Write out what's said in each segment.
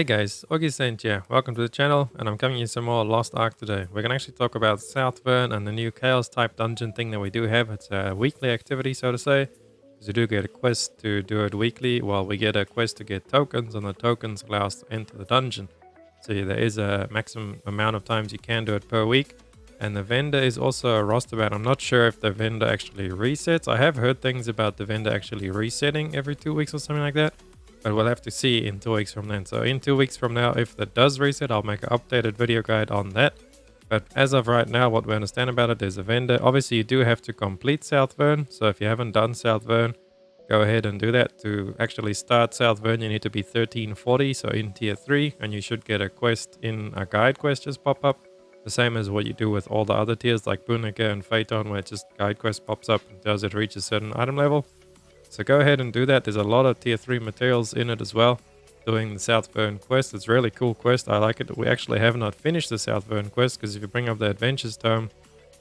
Hey guys, Augie Saint here. Welcome to the channel, and I'm coming you some more Lost Ark today. We're gonna actually talk about South Vern and the new Chaos type dungeon thing that we do have. It's a weekly activity, so to say, because we do get a quest to do it weekly, while we get a quest to get tokens, and the tokens allow us to enter the dungeon. So there is a maximum amount of times you can do it per week, and the vendor is also a roster ban. I'm not sure if the vendor actually resets. I have heard things about the vendor actually resetting every 2 weeks or something like that. But we'll have to see in 2 weeks from then. So in 2 weeks from now, if that does reset, I'll make an updated video guide on that. But as of right now, what we understand about it, there's a vendor. Obviously, you do have to complete South Vern. So if you haven't done South Vern, go ahead and do that. To actually start South Vern, you need to be 1340, so in tier 3. And you should get a quest in a guide quest just pop up. The same as what you do with all the other tiers like Punica and Phaeton, where just guide quest pops up and does it reach a certain item level. So go ahead and do that. There's a lot of tier 3 materials in it as well. Doing the South Vern quest. It's a really cool quest. I like it. We actually have not finished the South Vern quest because if you bring up the Adventures Tome,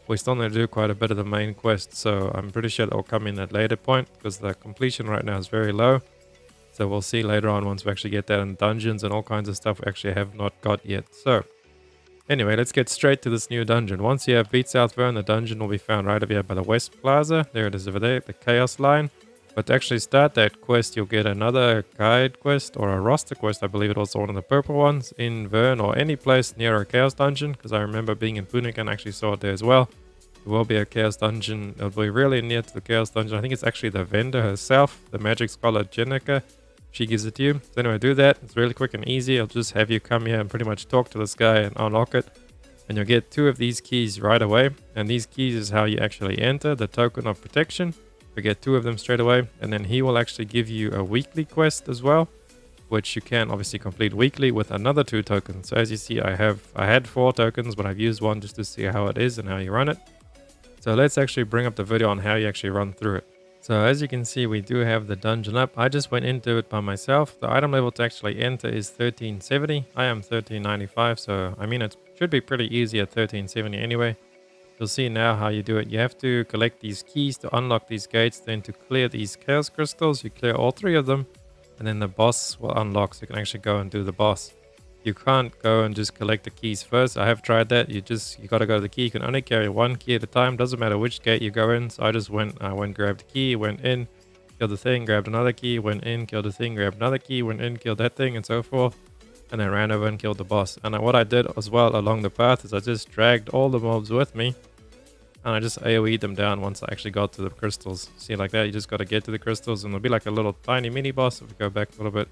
we still need to do quite a bit of the main quest. So I'm pretty sure that will come in at a later point because the completion right now is very low. So we'll see later on once we actually get that in dungeons and all kinds of stuff we actually have not got yet. So anyway, let's get straight to this new dungeon. Once you have beat South Vern, the dungeon will be found right over here by the West Plaza. There it is over there, the Chaos line. But to actually start that quest, you'll get another guide quest or a roster quest. I believe it was one of the purple ones in Vern or any place near a Chaos dungeon. Because I remember being in Punic and actually saw it there as well. There will be a Chaos dungeon. It'll be really near to the Chaos dungeon. I think it's actually the vendor herself, the magic scholar Jenica. She gives it to you. So anyway, do that. It's really quick and easy. I'll just have you come here and pretty much talk to this guy and unlock it. And you'll get 2 of these keys right away. And these keys is how you actually enter the token of protection. We get 2 of them straight away, and then he will actually give you a weekly quest as well, which you can obviously complete weekly with another 2 tokens. So as you see, I had 4 tokens, but I've used 1 just to see how it is and how you run it. So let's actually bring up the video on how you actually run through it. So as you can see, we do have the dungeon up. I just went into it by myself. The item level to actually enter is 1370. I am 1395, so I mean it should be pretty easy at 1370 anyway. You'll see now how you do it. You have to collect these keys to unlock these gates, then to clear these chaos crystals, you clear all 3 of them, and then the boss will unlock, so you can actually go and do the boss. You can't go and just collect the keys first. I have tried that. You got to go to the key. You can only carry 1 key at a time. Doesn't matter which gate you go in. So I just went, grabbed the key, went in, killed the thing, grabbed another key, went in, killed the thing, grabbed another key, went in, killed that thing, and so forth. And then ran over and killed the boss. And what I did as well along the path is I just dragged all the mobs with me. And I just AoE'd them down once I actually got to the crystals. See, like that, you just got to get to the crystals, and it'll be like a little tiny mini boss. If we go back a little bit,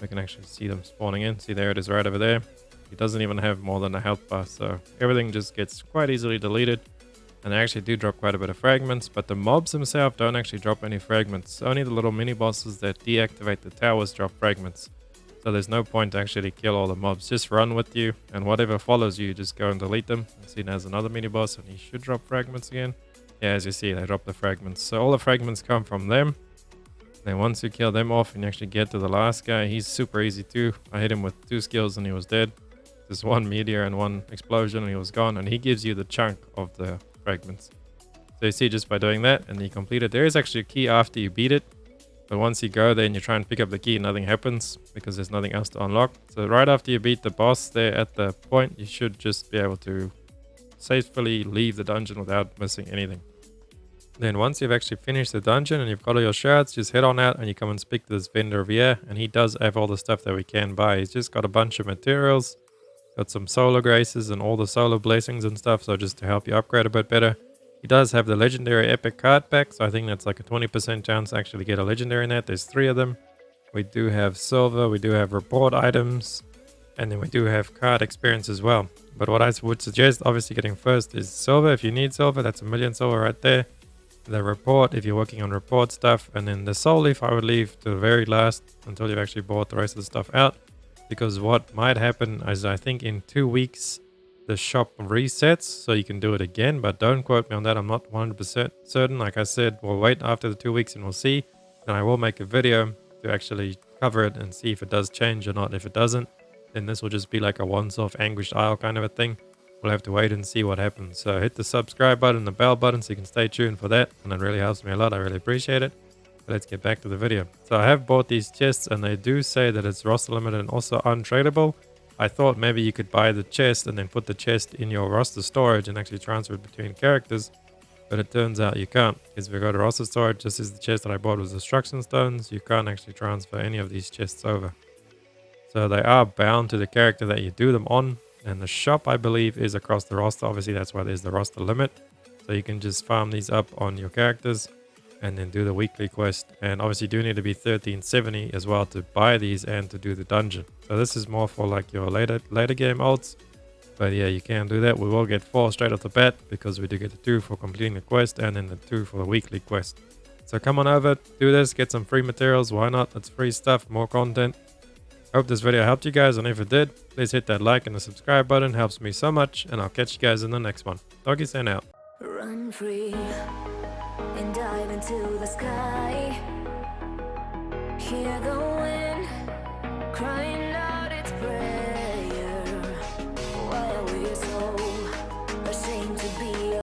we can actually see them spawning in. See, there it is right over there. It doesn't even have more than a health bar, so everything just gets quite easily deleted. And they actually do drop quite a bit of fragments, but the mobs themselves don't actually drop any fragments. Only the little mini bosses that deactivate the towers drop fragments. So there's no point to actually kill all the mobs. Just run with you, and whatever follows you, just go and delete them. And see, there's another mini boss, and he should drop fragments again. Yeah, as you see, they drop the fragments. So all the fragments come from them. Then once you kill them off and you actually get to the last guy, he's super easy too. I hit him with 2 skills and he was dead. Just 1 meteor and 1 explosion and he was gone. And he gives you the chunk of the fragments. So you see, just by doing that and you complete it, there is actually a key after you beat it. But once you go there and you try and pick up the key, nothing happens because there's nothing else to unlock. So right after you beat the boss there at the point, you should just be able to safely leave the dungeon without missing anything. Then once you've actually finished the dungeon and you've got all your shards, just head on out and you come and speak to this vendor over here. And he does have all the stuff that we can buy. He's just got a bunch of materials, got some solar graces and all the solar blessings and stuff. So just to help you upgrade a bit better. He does have the legendary epic card pack, so I think that's like a 20% chance to actually get a legendary in that. There's 3 of them. We do have silver, we do have report items, and then we do have card experience as well. But what I would suggest, obviously getting first, is silver. If you need silver, that's 1,000,000 silver right there. The report, if you're working on report stuff, and then the soul leaf I would leave to the very last until you've actually bought the rest of the stuff out. Because what might happen is I think in 2 weeks, the shop resets, so you can do it again, but don't quote me on that. I'm not 100% certain. Like I said, we'll wait after the 2 weeks and we'll see. And I will make a video to actually cover it and see if it does change or not. If it doesn't, then this will just be like a once-off Anguished Isle kind of a thing. We'll have to wait and see what happens. So hit the subscribe button, the bell button, so you can stay tuned for that. And it really helps me a lot. I really appreciate it. Let's get back to the video. So I have bought these chests and they do say that it's roster limited and also untradeable. I thought maybe you could buy the chest and then put the chest in your roster storage and actually transfer it between characters. But it turns out you can't. Because if we go to roster storage, this is the chest that I bought with destruction stones. You can't actually transfer any of these chests over. So they are bound to the character that you do them on. And the shop, I believe, is across the roster. Obviously, that's why there's the roster limit. So you can just farm these up on your characters and then do the weekly quest. And obviously you do need to be 1370 as well to buy these and to do the dungeon. So this is more for like your later game ults. But yeah, you can do that. We will get 4 straight off the bat because we do get the 2 for completing the quest and then the 2 for the weekly quest. So come on over, do this, get some free materials. Why not? It's free stuff, more content. Hope this video helped you guys, and if it did, please hit that like and the subscribe button. It helps me so much, and I'll catch you guys in the next one. Doggy sign out. Run free and dive into the sky. Hear the wind crying